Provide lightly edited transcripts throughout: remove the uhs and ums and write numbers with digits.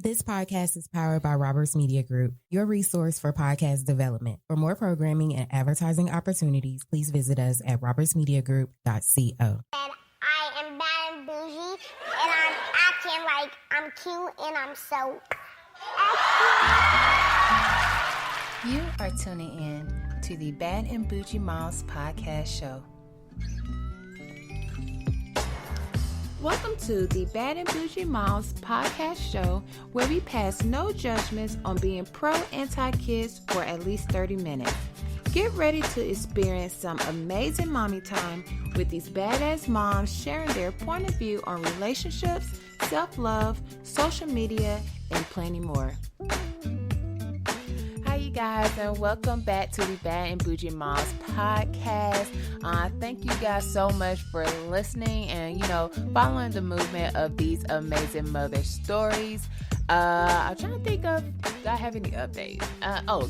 This podcast is powered by Roberts Media Group, your resource for podcast development. For more programming and advertising opportunities, please visit us at robertsmediagroup.co. And I am bad and bougie, and I'm acting like I'm cute, and I'm so You are tuning in to the Bad and Bougie Moms podcast show. Welcome to the Bad and Bougie Moms podcast show, where we pass no judgments on being pro-anti-kids for at least 30 minutes. Get ready to experience some amazing mommy time with these badass moms sharing their point of view on relationships, self-love, social media, and plenty more. Hi, you guys, and welcome back to the Bad and Bougie Moms podcast. Thank you guys so much for listening and, following the movement of these amazing mother stories. I'm trying to think of, do I have any updates?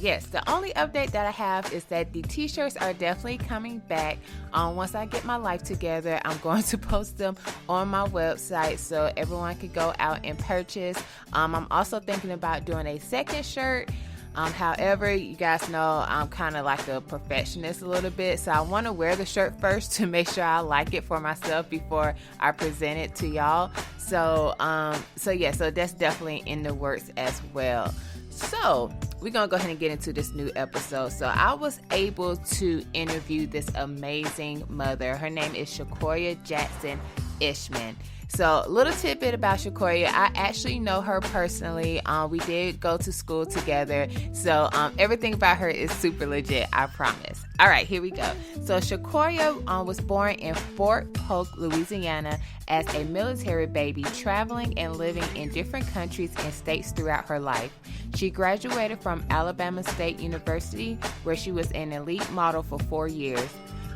Yes, the only update that I have is that the t-shirts are definitely coming back. Once I get my life together, I'm going to post them on my website so everyone can go out and purchase. I'm also thinking about doing a second shirt. However, you guys know I'm kind of like a perfectionist a little bit, so I want to wear the shirt first to make sure I like it for myself before I present it to y'all. So that's definitely in the works as well. So we're going to go ahead and get into this new episode. So I was able to interview this amazing mother. Her name is Shaquoya Jackson Ishman. So a little tidbit about Shaquoya. I actually know her personally. We did go to school together. So everything about her is super legit, I promise. All right, here we go. So Shaquoya was born in Fort Polk, Louisiana as a military baby, traveling and living in different countries and states throughout her life. She graduated from Alabama State University, where she was an elite model for 4 years.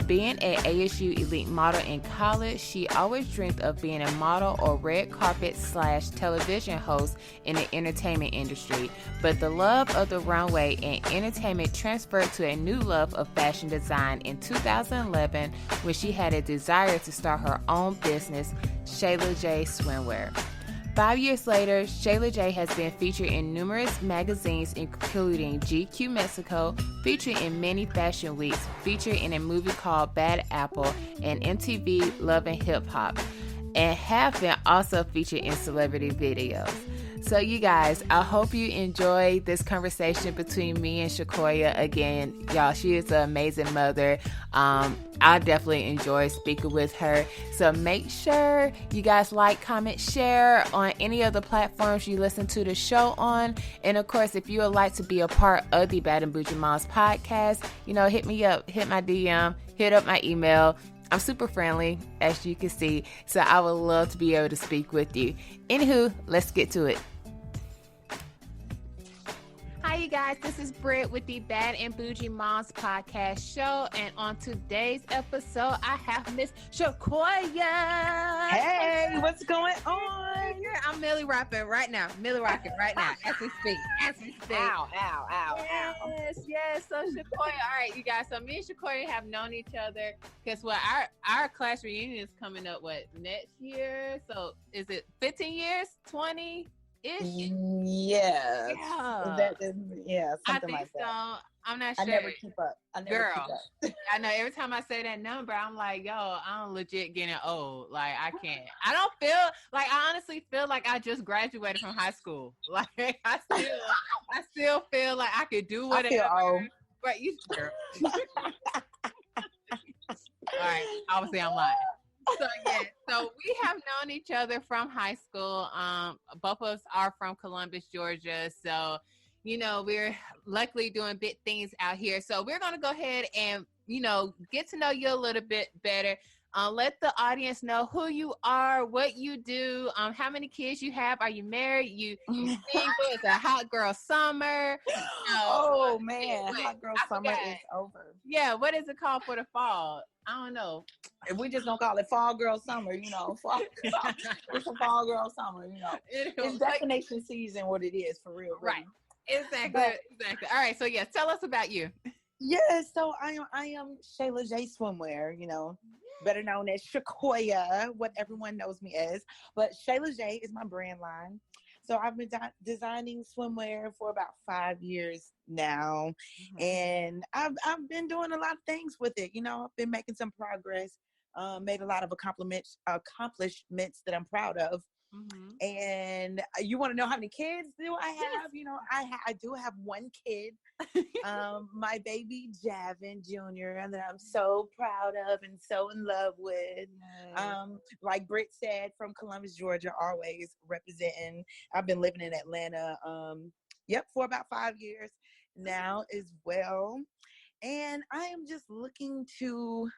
Being an ASU elite model in college, she always dreamed of being a model or red carpet / television host in the entertainment industry. But the love of the runway and entertainment transferred to a new love of fashion design in 2011 when she had a desire to start her own business, ShaLaJa Swimwear. 5 years later, ShaLaJa has been featured in numerous magazines, including GQ Mexico, featured in many fashion weeks, featured in a movie called Bad Apple, and MTV Love and Hip Hop, and have been also featured in celebrity videos. So you guys, I hope you enjoy this conversation between me and Shaquoya. Again, y'all, she is an amazing mother. I definitely enjoy speaking with her. So make sure you guys like, comment, share on any of the platforms you listen to the show on. And of course, if you would like to be a part of the Bad and Bougie Moms podcast, hit me up, hit my DM, hit up my email. I'm super friendly, as you can see, so I would love to be able to speak with you. Anywho, let's get to it. Hi, you guys. This is Britt with the Bad and Bougie Moms podcast show. And on today's episode, I have Miss Shaquoya. Hey, what's going on? I'm Millie rocking right now. As we speak. Ow. Yes. So Shaquoya, all right, you guys. So me and Shaquoya have known each other because our class reunion is coming up next year. So is it 15 years, 20? Ish? Yeah. Something like that. So. I'm not sure. I never keep up. I know every time I say that number, I'm like, yo, I'm legit getting old. Like, I can't. I honestly feel like I just graduated from high school. Like, I still feel like I could do whatever. I feel old. But you, girl. All right. Obviously, I'm lying. So we have known each other from high school. Both of us are from Columbus, Georgia. So, we're luckily doing big things out here. So we're going to go ahead and, get to know you a little bit better. Let the audience know who you are, what you do, how many kids you have. Are you married? You single? It's a hot girl summer. Oh, man. Hot girl summer is over. Yeah. What is it called for the fall? I don't know. If we just gonna call it fall girl summer, it's a fall girl summer, It's destination season, what it is for real. Right. Exactly. All right. So tell us about you. Yes. So I am ShaLaJa Swimwear, better known as Shaquoya, what everyone knows me as. But ShaLaJa is my brand line. So I've been designing swimwear for about 5 years now, and I've been doing a lot of things with it. You know, I've been making some progress, made a lot of accomplishments that I'm proud of. And you want to know how many kids do I have? You know, I do have one kid, my baby Javin Jr., that I'm so proud of and so in love with. Like Britt said, from Columbus, Georgia, always representing. I've been living in Atlanta, for about 5 years now as well. And I am just looking to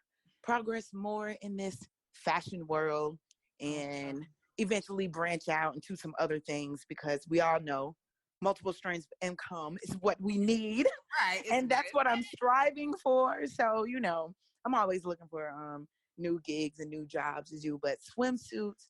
progress more in this fashion world and eventually branch out into some other things, because we all know multiple streams of income is what we need. Right. And that's what I'm striving for. So, you know, I'm always looking for new gigs and new jobs as you, but swimsuits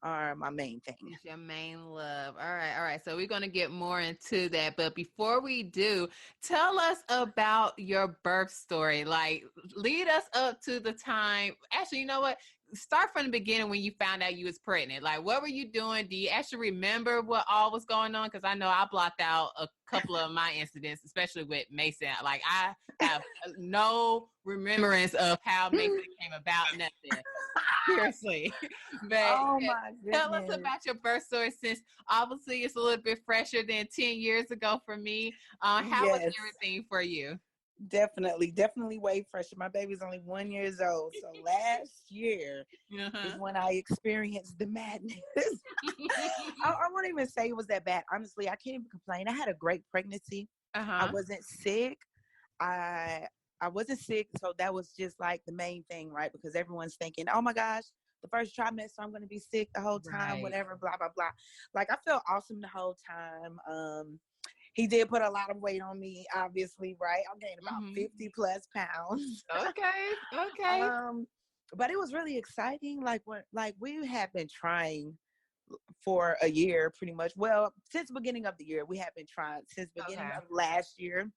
are my main thing. It's your main love. All right. So we're going to get more into that. But before we do, tell us about your birth story. Like, lead us up to the time. Actually, you know what? Start from the beginning when you found out you was pregnant. Like, what were you doing? Do you actually remember what all was going on? Because I know I blocked out a couple of my incidents, especially with Mason. Like, I have no remembrance of how Mason came about, nothing. Seriously. But oh my goodness. Tell us about your birth story, since obviously it's a little bit fresher than 10 years ago for me. How was everything for you? Definitely way fresher. My baby's only 1 year old. So last year is when I experienced the madness. I won't even say it was that bad. Honestly, I can't even complain. I had a great pregnancy. I wasn't sick. I wasn't sick. So that was just like the main thing, right? Because everyone's thinking, oh my gosh, the first trimester, I'm going to be sick the whole time, whatever, blah, blah, blah. Like, I felt awesome the whole time. He did put a lot of weight on me, obviously, right? I gained about 50 plus pounds. Okay. But it was really exciting. Like we have been trying for a year, pretty much. Well, since the beginning of the year, we have been trying since the beginning of last year.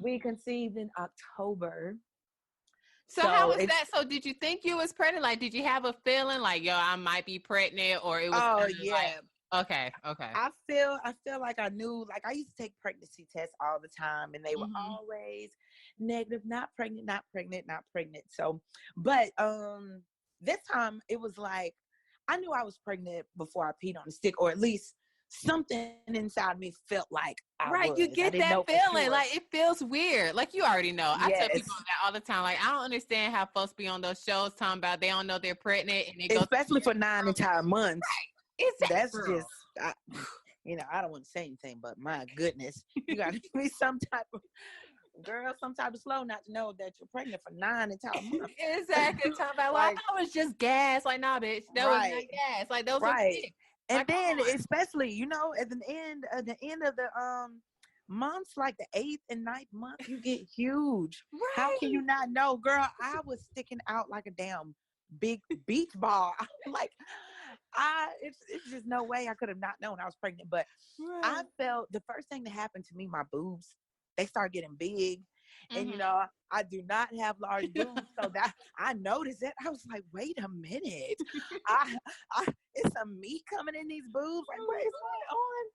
We conceived in October. So how was that? So did you think you was pregnant? Like, did you have a feeling like, yo, I might be pregnant, or it was? Oh yeah. Like, okay. I feel like I knew. Like, I used to take pregnancy tests all the time, and they were always negative, not pregnant. So, but this time it was like I knew I was pregnant before I peed on the stick, or at least something inside me felt like I was. You get that feeling. Like, it feels weird. Like, you already know. I tell people that all the time. Like, I don't understand how folks be on those shows talking about they don't know they're pregnant, and they especially for 9 entire months. Right. Exactly. That's just, I don't want to say anything, but my goodness, you got to be some type of slow not to know that you're pregnant for 9 entire months. Exactly. Talking about, like, that was just gas. Like, nah, bitch, that was not gas. Like, those were sick. And like, then, especially, you know, at the end of the months, like the 8th and 9th month, you get huge. Right. How can you not know, girl? I was sticking out like a damn big beach ball. Like, it's just no way I could have not known I was pregnant. But I felt the first thing that happened to me, my boobs, they started getting big. And, you know, I do not have large boobs, so that I noticed it. I was like, wait a minute. It's some meat coming in these boobs. Like, what is going on?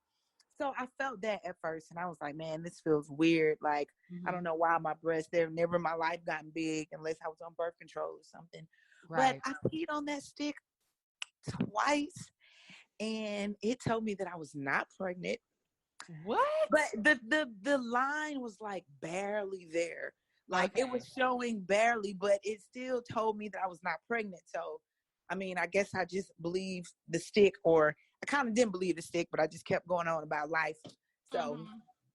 So I felt that at first, and I was like, man, this feels weird. Like, I don't know why my breasts, they've never in my life gotten big unless I was on birth control or something. Right. But I peed on that stick twice, and it told me that I was not pregnant. What? But the line was like barely there. Like, it was showing barely, but it still told me that I was not pregnant. So, I mean, I guess I just believed the stick, or I kind of didn't believe the stick, but I just kept going on about life. So,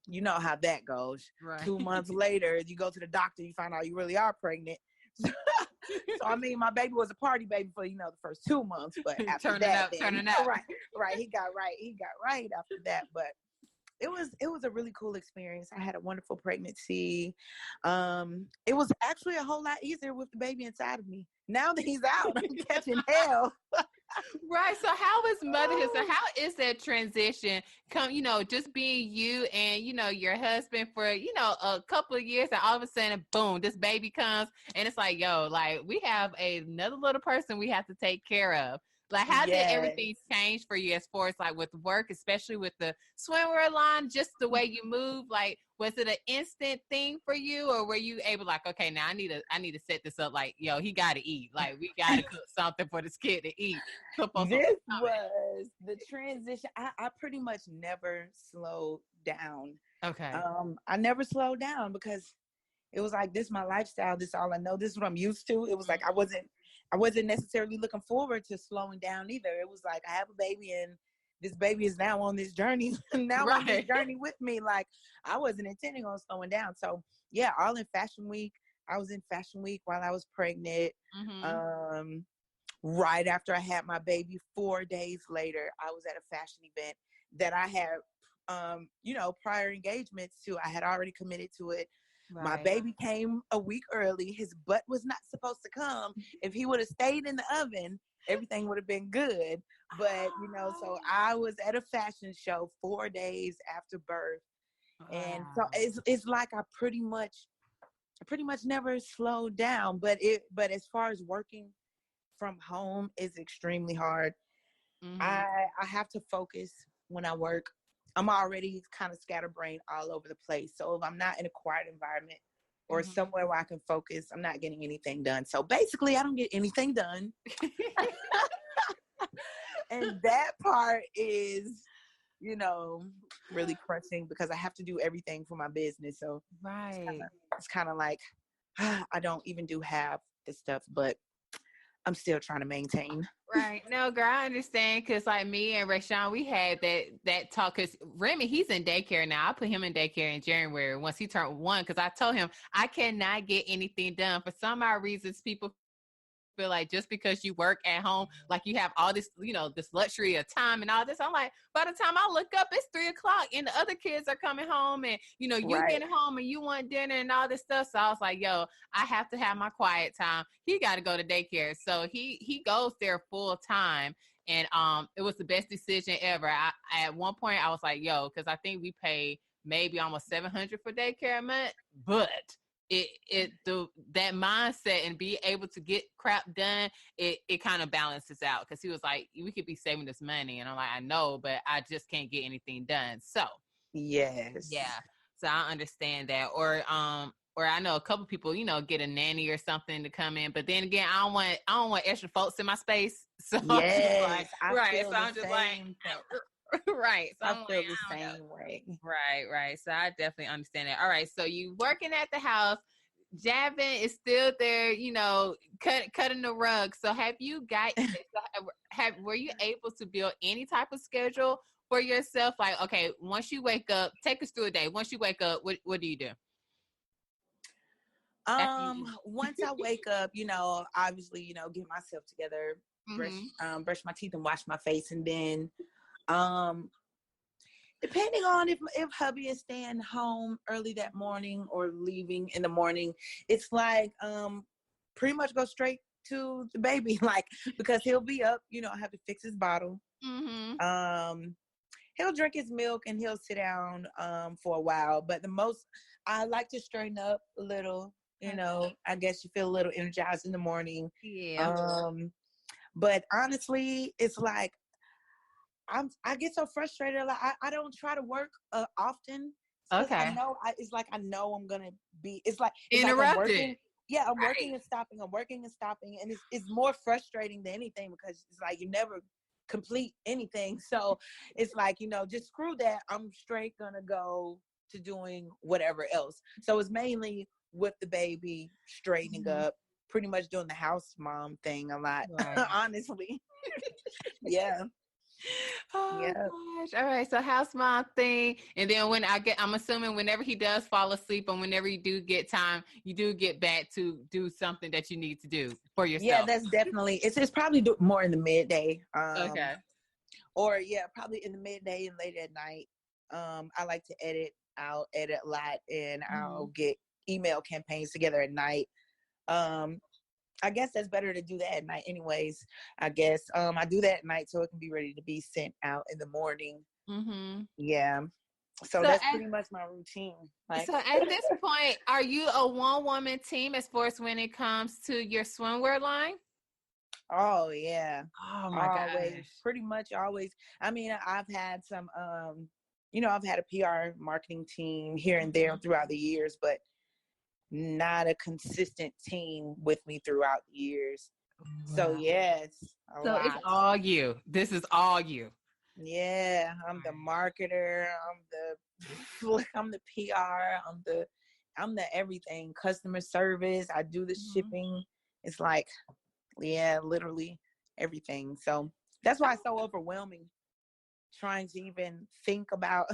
you know how that goes. Right. 2 months later, you go to the doctor, you find out you really are pregnant. So, I mean, my baby was a party baby for, you know, the first 2 months, but after turning out. Right. He got right after that. But it was a really cool experience. I had a wonderful pregnancy. It was actually a whole lot easier with the baby inside of me. Now that he's out, I'm catching hell. Right. So how is motherhood? So how is that transition? You know, just being you and, you know, your husband for, you know, a couple of years, and all of a sudden, boom, this baby comes, and it's like, yo, like, we have another little person we have to take care of. Like, how did Yes. everything change for you as far as like with work, especially with the swimwear line, just the way you move? Like, was it an instant thing for you, or were you able like, okay, now I need to set this up. Like, yo, he got to eat. Like, we got to cook something for this kid to eat. This was the transition. I pretty much never slowed down. Okay. I never slowed down because it was like, this is my lifestyle. This is all I know. This is what I'm used to. It was like I wasn't necessarily looking forward to slowing down either. It was like, I have a baby and this baby is now on this journey, on this journey with me. Like, I wasn't intending on slowing down. So yeah, all in Fashion Week. I was in Fashion Week while I was pregnant. Right after I had my baby, 4 days later, I was at a fashion event that I had, prior engagements to. I had already committed to it. Right. My baby came a week early. His butt was not supposed to come. If he would have stayed in the oven, everything would have been good. But, so I was at a fashion show 4 days after birth. Wow. And so it's like I pretty much never slowed down. But as far as working from home is extremely hard. I have to focus when I work. I'm already kind of scatterbrained all over the place. So if I'm not in a quiet environment or somewhere where I can focus, I'm not getting anything done. So basically, I don't get anything done. And that part is, really crushing because I have to do everything for my business. So it's kind of like I don't even do half the stuff, but I'm still trying to maintain. Right. No, girl, I understand. Because like me and Rashawn, we had that talk. Because Remy, he's in daycare now. I put him in daycare in January once he turned 1. Because I told him I cannot get anything done. For some odd reasons, people feel like just because you work at home, like you have all this, this luxury of time and all this. I'm like, by the time I look up, it's 3:00 and the other kids are coming home and, you getting home and you want dinner and all this stuff. So I was like, yo, I have to have my quiet time. He got to go to daycare. So he goes there full time. And it was the best decision ever. At one point I was like, yo, because I think we pay maybe almost $700 for daycare a month, but that mindset and be able to get crap done, it kind of balances out. Because he was like, we could be saving this money, and I'm like, I know, but I just can't get anything done. So yes, yeah, so I understand that. Or I know a couple people, get a nanny or something to come in, but then again, I don't want extra folks in my space. So yes, I'm just like right. So I feel the same way. Right. So I definitely understand that. All right. So you working at the house, Javin is still there, cutting the rug. So have you were you able to build any type of schedule for yourself? Like, okay, once you wake up, take us through a day. Once you wake up, what do you do? Once I wake up, obviously, get myself together, brush my teeth and wash my face, and then depending on if hubby is staying home early that morning or leaving in the morning, it's like pretty much go straight to the baby, like, because he'll be up, I have to fix his bottle. He'll drink his milk and he'll sit down for a while, but I like to straighten up a little, I guess you feel a little energized in the morning. But honestly, it's like I get so frustrated. Like I don't try to work often. Okay. I know I know I'm gonna be. It's like interrupted. I'm working and stopping. I'm working and stopping, and it's more frustrating than anything because it's like you never complete anything. So it's like just screw that. I'm straight gonna go to doing whatever else. So it's mainly with the baby, straightening up, pretty much doing the house mom thing a lot. Right. Honestly, yeah. Oh gosh. All right. So house mom thing. And then I'm assuming whenever he does fall asleep and whenever you do get time, you do get back to do something that you need to do for yourself. Yeah, that's definitely, it's probably more in the midday. Okay. Or probably in the midday and late at night. I like to edit. I'll edit a lot and I'll get email campaigns together at night. I guess that's better to do that at night anyways. I guess I do that at night so it can be ready to be sent out in the morning. Yeah. So that's pretty much my routine. Like, so at this point, are you a one-woman team as far as when it comes to your swimwear line? Oh yeah. Oh my Always, gosh. pretty much always. I mean, I've had some I've had a PR marketing team here and there throughout the years, but not a consistent team with me throughout the years. So Wow. yes, a So it's lot. all you. This is all you. Yeah, I'm the marketer, I'm the PR, I'm the everything, customer service, I do the shipping. It's like, yeah, literally everything. So that's why it's so overwhelming trying to even think about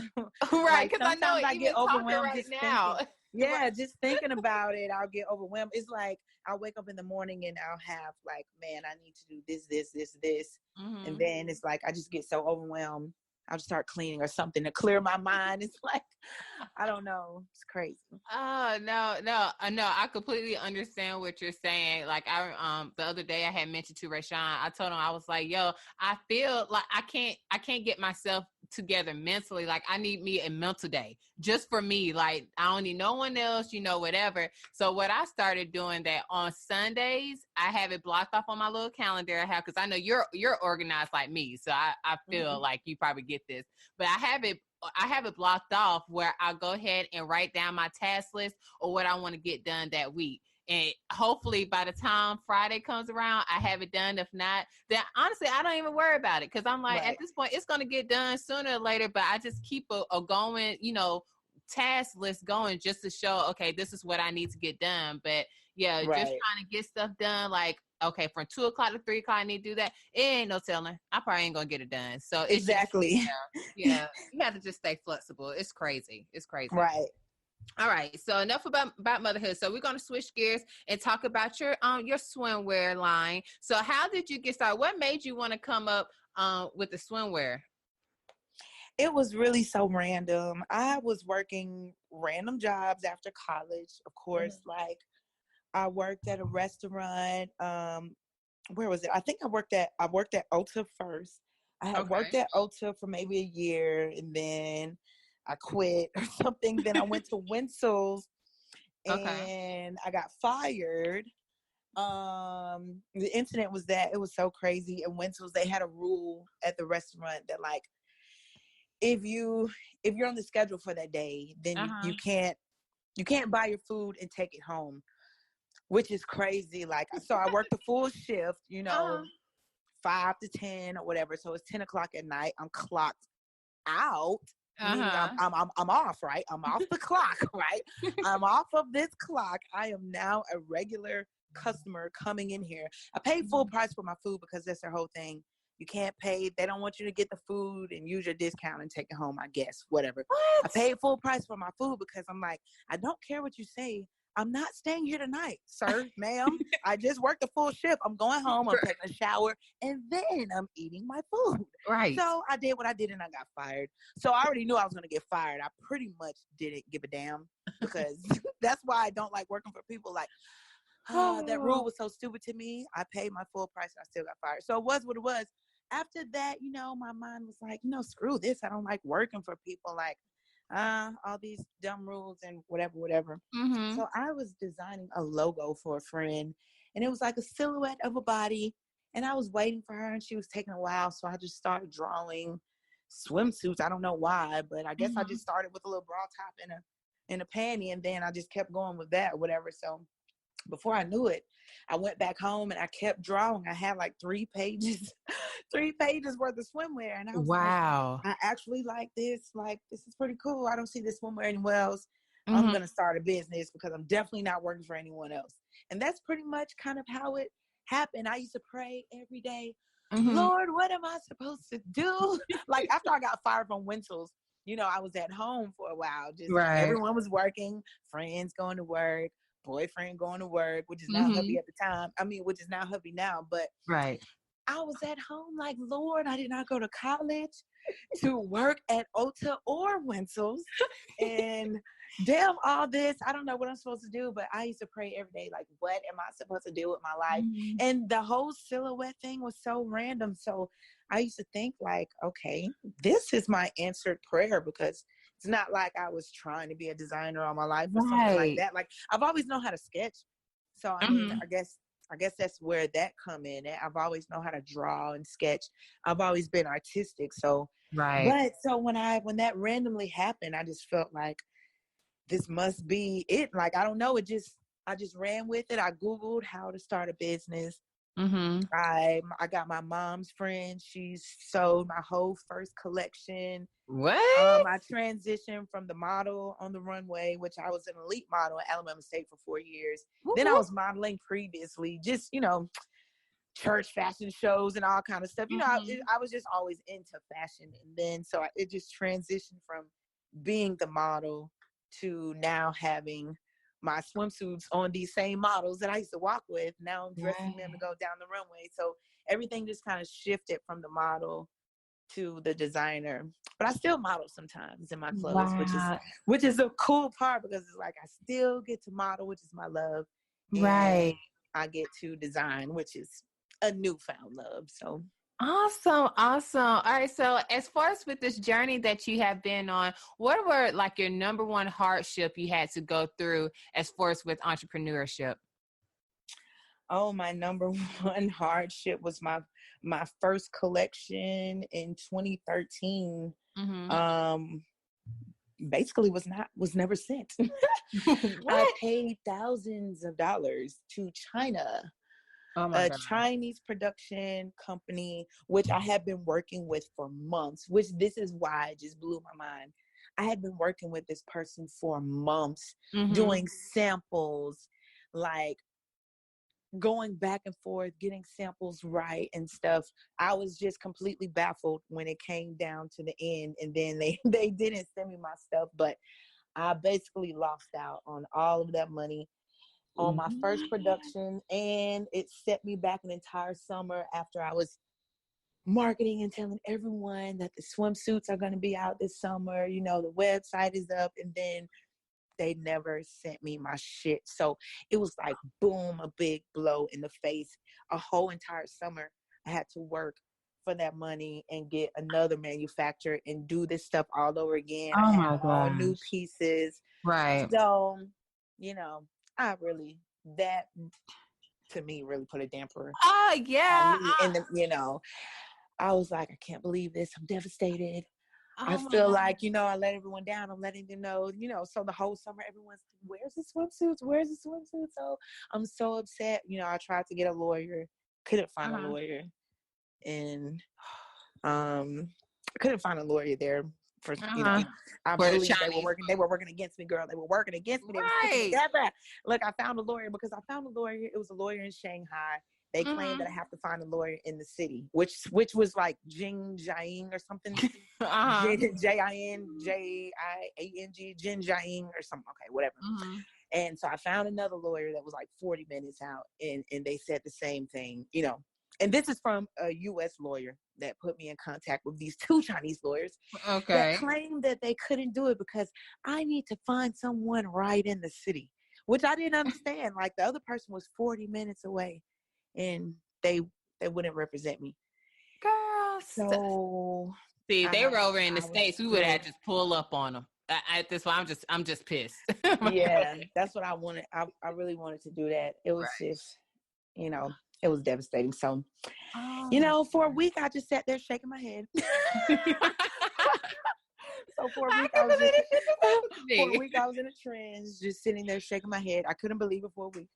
Right, like because I know sometimes I even get talking overwhelmed right just now. thinking. Yeah, just thinking about it, I'll get overwhelmed. It's like I'll wake up in the morning and I'll have like, man, I need to do this. And then it's like I just get so overwhelmed. I'll just start cleaning or something to clear my mind. It's like, I don't know. It's crazy. Oh no, I completely understand what you're saying. Like I the other day I had mentioned to Rashawn, I told him, I was like, yo, I feel like I can't get myself together mentally. Like I need me a mental day just for me. Like I don't need no one else, whatever. So what I started doing that on Sundays, I have it blocked off on my little calendar I have, because I know you're organized like me. So I feel like you probably get this. But I have it blocked off where I'll go ahead and write down my task list or what I want to get done that week. And hopefully by the time Friday comes around, I have it done. If not, then honestly, I don't even worry about it, because I'm like, at this point, it's going to get done sooner or later. But I just keep a going, task list going just to show, okay, this is what I need to get done. But yeah, just trying to get stuff done, like, okay, from 2 o'clock to 3 o'clock, I need to do that. It ain't no telling. I probably ain't gonna get it done. So it's Exactly. Just, yeah. You have to just stay flexible. It's crazy. Right. All right. So enough about motherhood. So we're gonna switch gears and talk about your swimwear line. So how did you get started? What made you want to come up with the swimwear? It was really so random. I was working random jobs after college, of course. Like I worked at a restaurant. Where was it? I think I worked at Ulta first. I had worked at Ulta for maybe a year, and then I quit or something. Then I went to Winsel's and I got fired. The incident was that it was so crazy. In Winsel's, they had a rule at the restaurant that like, if you're on the schedule for that day, then you can't buy your food and take it home, which is crazy. Like, so I worked a full shift, 5 to 10 or whatever. So it's 10 o'clock at night. I'm clocked out, meaning I'm off, right? I'm off the clock, right? I'm off of this clock. I am now a regular customer coming in here. I paid full price for my food because that's their whole thing. You can't pay. They don't want you to get the food and use your discount and take it home, I guess, whatever. What? I paid full price for my food because I'm like, I don't care what you say. I'm not staying here tonight, sir, ma'am. I just worked a full shift. I'm going home. I'm taking a shower, and then I'm eating my food. Right. So I did what I did, and I got fired. So I already knew I was going to get fired. I pretty much didn't give a damn, because that's why I don't like working for people. Like, that rule was so stupid to me. I paid my full price, and I still got fired. So it was what it was. After that, my mind was like, screw this. I don't like working for people. Like, all these dumb rules and whatever. So I was designing a logo for a friend, and it was like a silhouette of a body, and I was waiting for her, and she was taking a while. So I just started drawing swimsuits. I don't know why, but I guess I just started with a little bra top and a panty, and then I just kept going with that, whatever. So before I knew it, I went back home and I kept drawing. I had like 3 pages worth of swimwear. And I was like, I actually like this. Like, this is pretty cool. I don't see this swimwear anywhere else. I'm going to start a business because I'm definitely not working for anyone else. And that's pretty much kind of how it happened. I used to pray every day, Lord, what am I supposed to do? Like, after I got fired from Winsel's, I was at home for a while. Just everyone was working, friends going to work, boyfriend going to work, which is not hubby at the time. I mean, which is now hubby now, but I was at home like, Lord, I did not go to college to work at Ulta or Winsel's, and damn all this. I don't know what I'm supposed to do, but I used to pray every day, like, what am I supposed to do with my life? And the whole silhouette thing was so random. So I used to think like, okay, this is my answered prayer, because it's not like I was trying to be a designer all my life or something like that. Like, I've always known how to sketch. So, I mean, I guess I guess that's where that come in. I've always known how to draw and sketch. I've always been artistic. So, Right. but so when that randomly happened, I just felt like this must be it. Like, I don't know. I just ran with it. I Googled how to start a business. Mm-hmm. I got my mom's friend. She sold my whole first collection. What? I transitioned from the model on the runway, which I was an elite model at Alabama State for 4 years. Then I was modeling previously, just, church fashion shows and all kind of stuff. I was just always into fashion. And then, so it just transitioned from being the model to now having my swimsuits on these same models that I used to walk with. Now I'm dressing them to go down the runway. So everything just kind of shifted from the model to the designer. But I still model sometimes in my clothes, which is a cool part, because it's like I still get to model, which is my love. Right. And I get to design, which is a newfound love. So Awesome. All right. So as far as with this journey that you have been on, what were like your number one hardship you had to go through as far as with entrepreneurship? Oh, my number one hardship was my first collection in 2013. Basically was never sent. I paid thousands of dollars to China. Oh my God. Chinese production company, which I had been working with for months, which this is why it just blew my mind. I had been working with this person for months, doing samples, like going back and forth, getting samples right and stuff. I was just completely baffled when it came down to the end. And then they didn't send me my stuff, but I basically lost out on all of that money on my first production, and it set me back an entire summer after I was marketing and telling everyone that the swimsuits are going to be out this summer. The website is up, and then they never sent me my shit. So it was like, boom, a big blow in the face. A whole entire summer I had to work for that money and get another manufacturer and do this stuff all over again. I had all new pieces. Right. So, that to me really put a damper yeah. on me. And I was like, I can't believe this. I'm devastated. I feel like, I let everyone down. I'm letting them know, so the whole summer, everyone's like, where's the swimsuits? Where's the swimsuit? So I'm so upset. I tried to get a lawyer, couldn't find a lawyer. And couldn't find a lawyer there for, I believe they were working against me, girl. They were working against me. They were sticking together. Look, I found a lawyer because I found a lawyer. It was a lawyer in Shanghai. They claimed that I have to find a lawyer in the city, which was like Jinjiang or something. Jinjiang, Jinjiang or something. Okay, whatever. And so I found another lawyer that was like 40 minutes out, and they said the same thing, And this is from a U.S. lawyer that put me in contact with these two Chinese lawyers that claimed that they couldn't do it because I need to find someone right in the city, which I didn't understand. Like, the other person was 40 minutes away, and they wouldn't represent me. Girl, so see, they were over in the States. We would have just pull up on them. At this point, I'm just pissed. Yeah, that's what I wanted. I really wanted to do that. It was just, it was devastating. So, for a week, I just sat there shaking my head. So for a week, I was in a trance, just sitting there shaking my head. I couldn't believe it for a week.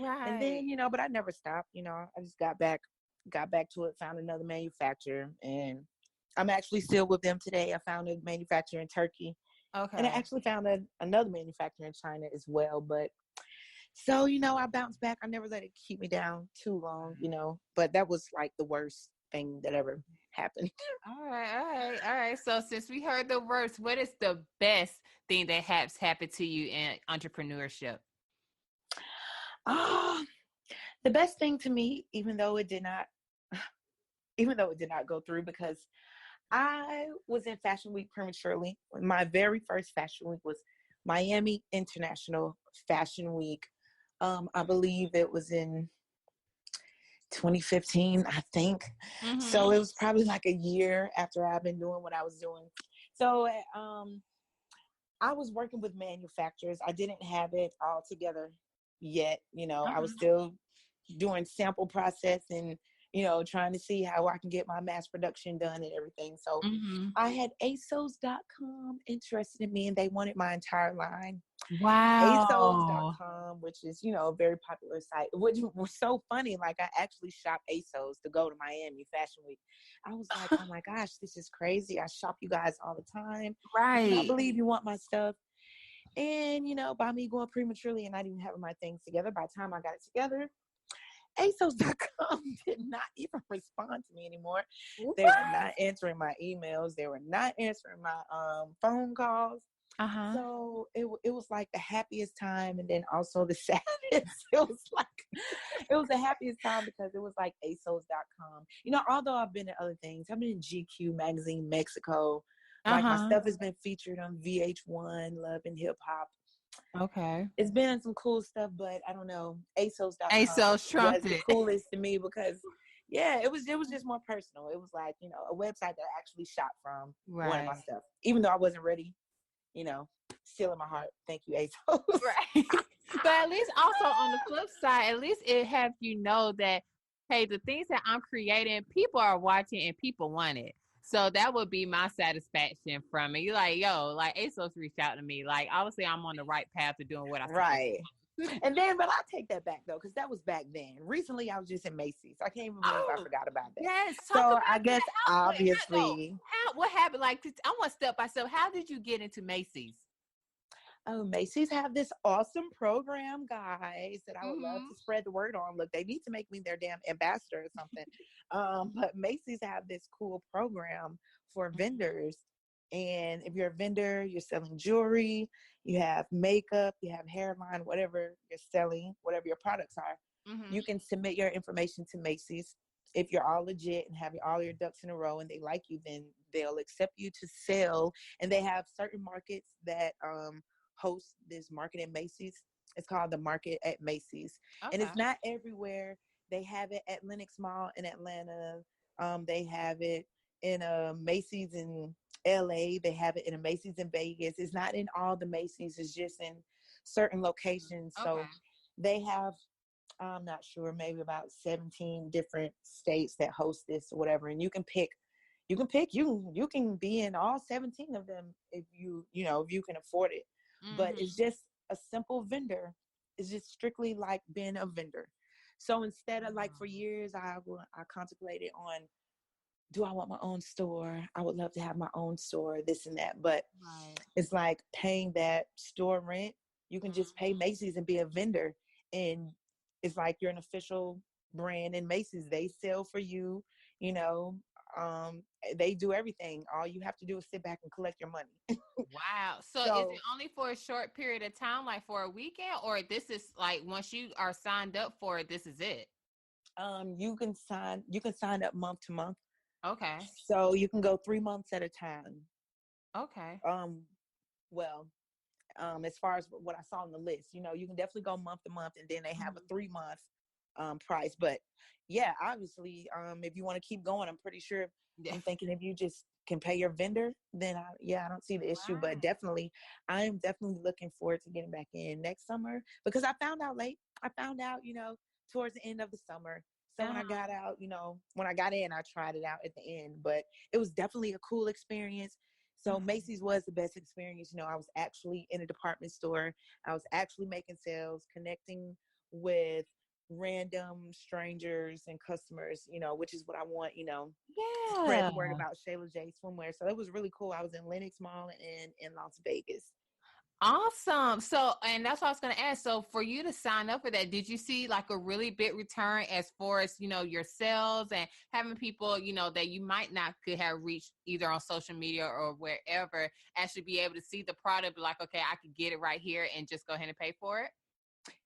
Right. And then, but I never stopped. I just got back to it, found another manufacturer, and I'm actually still with them today. I found a manufacturer in Turkey. Okay. And I actually found another manufacturer in China as well. But so, I bounced back. I never let it keep me down too long, but that was like the worst thing that ever happened. All right. So since we heard the worst, what is the best thing that has happened to you in entrepreneurship? The best thing to me, even though it did not go through, because I was in Fashion Week prematurely. My very first Fashion Week was Miami International Fashion Week. I believe it was in 2015, I think. So it was probably like a year after I've been doing what I was doing. So I was working with manufacturers. I didn't have it all together yet. I was still doing sample process and, trying to see how I can get my mass production done and everything. So I had ASOS.com interested in me, and they wanted my entire line. Wow. ASOS.com, which is, a very popular site, which was so funny. Like, I actually shop ASOS to go to Miami Fashion Week. I was like, oh my gosh, this is crazy. I shop you guys all the time. I cannot believe you want my stuff. And, by me going prematurely and not even having my things together, by the time I got it together, ASOS.com did not even respond to me anymore. What? They were not answering my emails. They were not answering my phone calls. So it was like the happiest time, and then also the saddest. It was the happiest time because it was like ASOS.com. Although I've been in other things, I've been in GQ magazine Mexico. Like, my stuff has been featured on VH1, Love and Hip Hop. Okay. It's been in some cool stuff, but I don't know. ASOS.com ASOS trumped was the coolest to me because, it was just more personal. It was like, a website that I actually shot from one of my stuff. Even though I wasn't ready, still in my heart. Thank you, ASOS. Right. But at least also on the flip side, at least it helps that, hey, the things that I'm creating, people are watching and people want it. So that would be my satisfaction from it. You're like, yo, like ASOS reached out to me. Like, obviously I'm on the right path to doing what I'm right. And then, but I take that back though, because that was back then. Recently, I was just in Macy's. I can't even believe I forgot about that. Yes. So I guess obviously, what happened? Like, I want step by step. How did you get into Macy's? Oh, Macy's have this awesome program, guys, that I would love to spread the word on. Look, they need to make me their damn ambassador or something. But Macy's have this cool program for vendors. And if you're a vendor, you're selling jewelry, you have makeup, you have hairline, whatever you're selling, whatever your products are, you can submit your information to Macy's. If you're all legit and have all your ducks in a row and they like you, then they'll accept you to sell. And they have certain markets that host this market at Macy's. It's called the Market at Macy's. And it's not everywhere. They have it at Lenox Mall in Atlanta. They have it in a Macy's in LA. They have it in a Macy's in Vegas. It's not in all the Macy's. It's just in certain locations. So they have, I'm not sure, maybe about 17 different states that host this or whatever. And you can pick, you can be in all 17 of them if if you can afford it. But it's just a simple vendor. It's just strictly like being a vendor. So instead of, like, for years, I contemplated on, do I want my own store? I would love to have my own store, this and that. But it's like paying that store rent. You can just pay Macy's and be a vendor. And it's like you're an official brand in Macy's. They sell for you, they do everything. All you have to do is sit back and collect your money. Wow. So is it only for a short period of time, like for a weekend, or this is like once you are signed up for it, this is it? You can sign up month to month. Okay. So you can go 3 months at a time. Okay. As far as what I saw on the list, you can definitely go month to month, and then they have a 3 month price. But yeah, obviously, if you want to keep going, I'm pretty sure. I'm thinking if you just can pay your vendor, then I don't see the issue. But definitely, I am definitely looking forward to getting back in next summer, because I found out late. I found out, towards the end of the summer. So when I got out, when I got in, I tried it out at the end, but it was definitely a cool experience. So Macy's was the best experience. I was actually in a department store. I was actually making sales, connecting with random strangers and customers, which is what I want, spread the word about ShaLaJa swimwear. So it was really cool. I was in Lenox Mall and in Las Vegas. Awesome. So, and that's what I was going to ask. So for you to sign up for that, did you see like a really big return as far as, your sales and having people, that you might not could have reached either on social media or wherever actually be able to see the product, like, okay, I could get it right here and just go ahead and pay for it?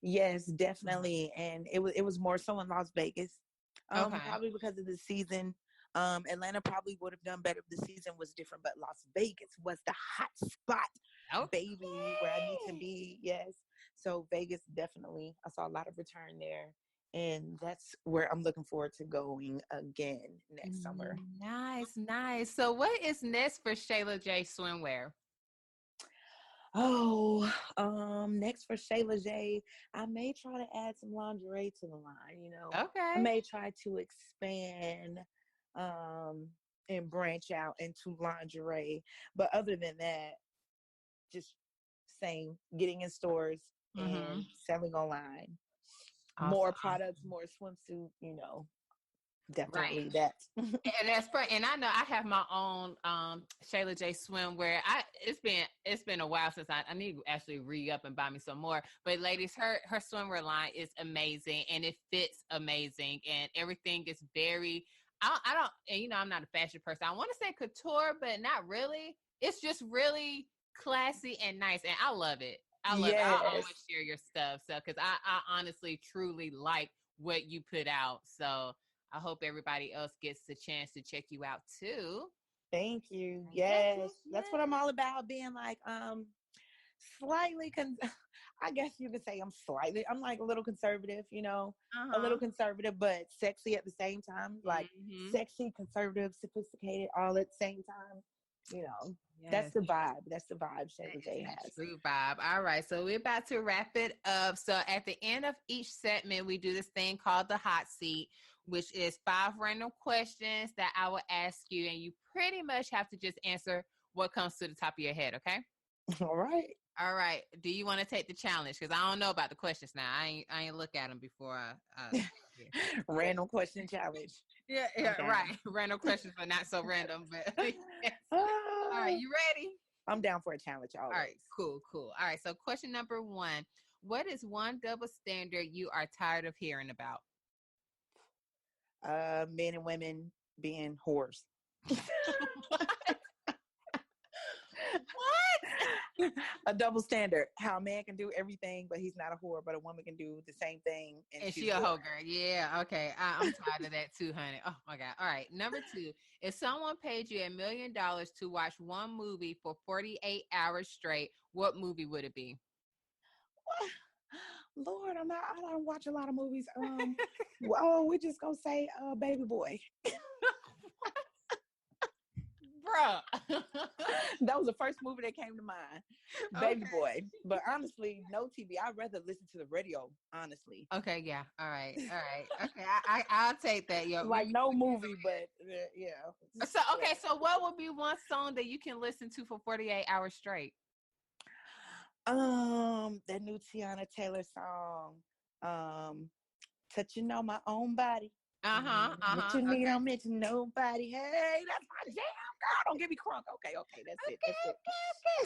Yes, definitely. And it was more so in Las Vegas. Probably because of the season. Atlanta probably would have done better if the season was different, but Las Vegas was the hot spot, baby, where I need to be. Yes. So Vegas, definitely. I saw a lot of return there. And that's where I'm looking forward to going again next summer. Nice, nice. So what is next for ShaLaJa swimwear? Next for ShaLaJa, I may try to add some lingerie to the line. Okay. I may try to expand, and branch out into lingerie. But other than that, just getting in stores and selling online. Awesome. More products, more swimsuit. Definitely that. And that's and I know I have my own ShaLaJa swimwear. It's been a while since I need to actually re-up and buy me some more. But ladies, her swimwear line is amazing and it fits amazing and everything is very I don't and I'm not a fashion person. I want to say couture, but not really. It's just really classy and nice and I love it. I love it. I always share your stuff. So because I honestly truly like what you put out. So I hope everybody else gets the chance to check you out too. Thank you. Yes. That's what I'm all about. Being like, slightly, I guess you could say I'm like a little conservative, a little conservative, but sexy at the same time. Like sexy, conservative, sophisticated, all at the same time. That's the vibe. That's the vibe ShaLaJa has. True vibe. All right. So we're about to wrap it up. So at the end of each segment, we do this thing called the hot seat, which is 5 random questions that I will ask you. And you pretty much have to just answer what comes to the top of your head. Okay. All right. All right. Do you want to take the challenge? Because I don't know about the questions now. I ain't look at them before I Random question challenge. Yeah, okay. Right. Random questions, but not so random. But yes. All right, you ready? I'm down for a challenge always. All right, cool. All right, so question number 1. What is one double standard you are tired of hearing about? Men and women being whores. What? A double standard. How a man can do everything, but he's not a whore, but a woman can do the same thing. And she a hoe girl. Yeah, okay. I'm tired of that too, honey. Oh, my God. All right, number 2. If someone paid you $1 million to watch one movie for 48 hours straight, what movie would it be? What? Lord, I don't watch a lot of movies. We're just going to say Baby Boy. Bruh. That was the first movie that came to mind. Baby Boy. But honestly, no TV. I'd rather listen to the radio, honestly. Okay, yeah. All right. Okay, I'll take that. Yo, like no movie, but yeah. So, okay, so what would be one song that you can listen to for 48 hours straight? That new Tiana Taylor song, Touching on My Own Body. What you need, don't mention nobody. Hey, that's my jam, girl. Don't get me crunk. Okay, that's it.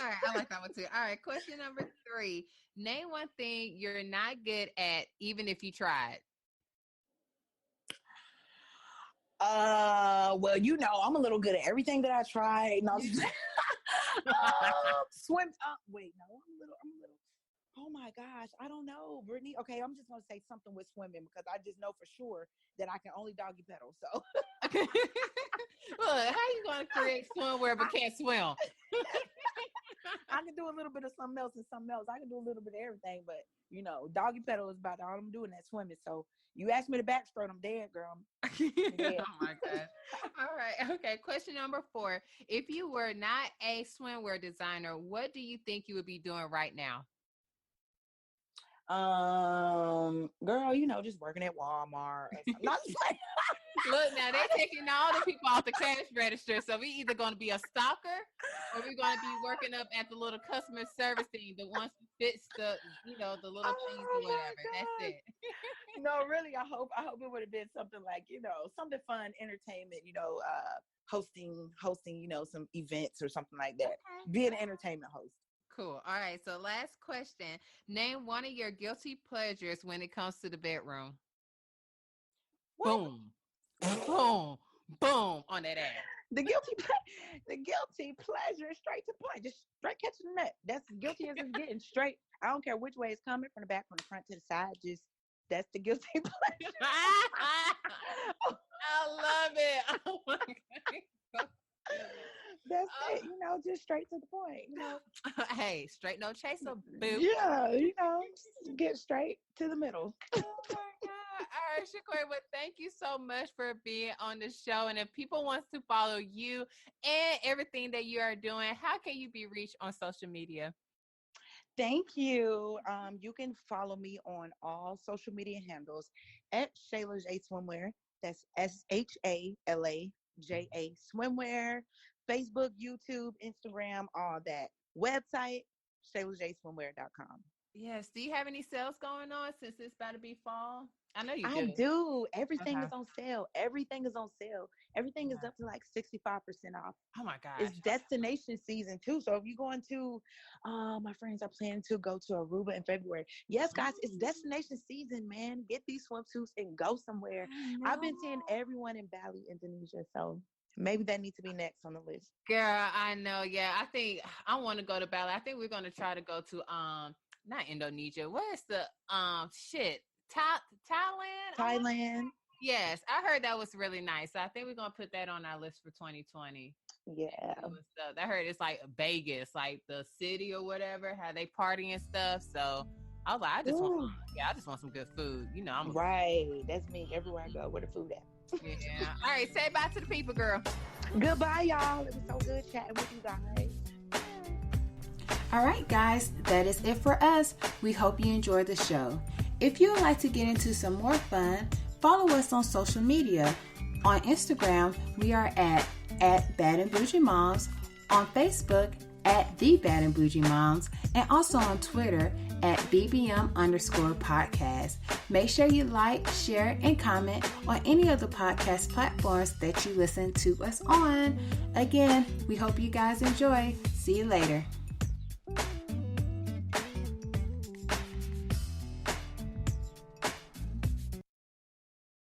All right, I like that one too. All right, question number 3. Name one thing you're not good at, even if you tried. Well, I'm a little good at everything that I try. No, swim. Wait, no, I'm a little. Oh my gosh, I don't know, Brittany. Okay, I'm just gonna say something with swimming because I just know for sure that I can only doggy paddle. So, well, how you gonna create swimwear but can't swim? I can do a little bit of something else and something else. I can do a little bit of everything, but doggy paddle is about all I'm doing that swimming. So you ask me to backstroke, I'm dead, girl. Dead. Oh my God. All right. Okay. Question number 4. If you were not a swimwear designer, what do you think you would be doing right now? Girl, just working at Walmart. Not Look, now they're taking all the people off the cash register. So we either going to be a stalker or we're going to be working up at the little customer service thing, the ones who fits the, the little things or whatever. That's it. No, really, I hope it would have been something like, something fun, entertainment, hosting, some events or something like that. Okay. Be an entertainment host. Cool. All right. So last question. Name one of your guilty pleasures when it comes to the bedroom. What? Boom. Boom. Boom on that ass. The guilty pleasure is straight to the point. Just straight catching the nut. That's as guilty as it's getting. Straight. I don't care which way it's coming, from the back, from the front to the side. Just that's the guilty pleasure. I love it. Oh my God. That's it, just straight to the point, Hey, straight no chaser, boo. Yeah, get straight to the middle. Oh my God. All right, Shaquoya, well, thank you so much for being on the show. And if people want to follow you and everything that you are doing, how can you be reached on social media? Thank you. You can follow me on all social media handles at ShaLaJa Swimwear. That's ShaLaJa Swimwear. Facebook, YouTube, Instagram, all that. Website, ShaLaJSwimwear.com. Yes. Do you have any sales going on since it's about to be fall? I know you I do. do. Everything Okay. is on sale. Everything is on sale. Everything is Okay. up to like 65% off. Oh my It's gosh. destination season too. So if you're going to, my friends are planning to go to Aruba in February. Yes, guys, it's destination season, man. Get these swimsuits and go somewhere. I've been seeing everyone in Bali, Indonesia. So maybe that needs to be next on the list. Girl, I know. Yeah, I think I want to go to Bali. I think we're gonna try to go to not Indonesia. Where's the shit? Thailand? Thailand. Yes, I heard that was really nice. So I think we're gonna put that on our list for 2020. Yeah. I heard it's like Vegas, like the city or whatever, how they party and stuff. So I was like, I just want some good food. You know, I'm right. That's me. Everywhere I go, where the food at? Yeah. All right, say bye to the people, girl. Goodbye, y'all. It was so good chatting with you guys. All right, guys, that is it for us. We hope you enjoyed the show. If you would like to get into some more fun, follow us on social media. On Instagram, we are at Bad and Bougie Moms. On Facebook, at The Bad and Bougie Moms. And also on Twitter, at BBM_podcast. Make sure you like, share, and comment on any of the podcast platforms that you listen to us on. Again, we hope you guys enjoy. See you later.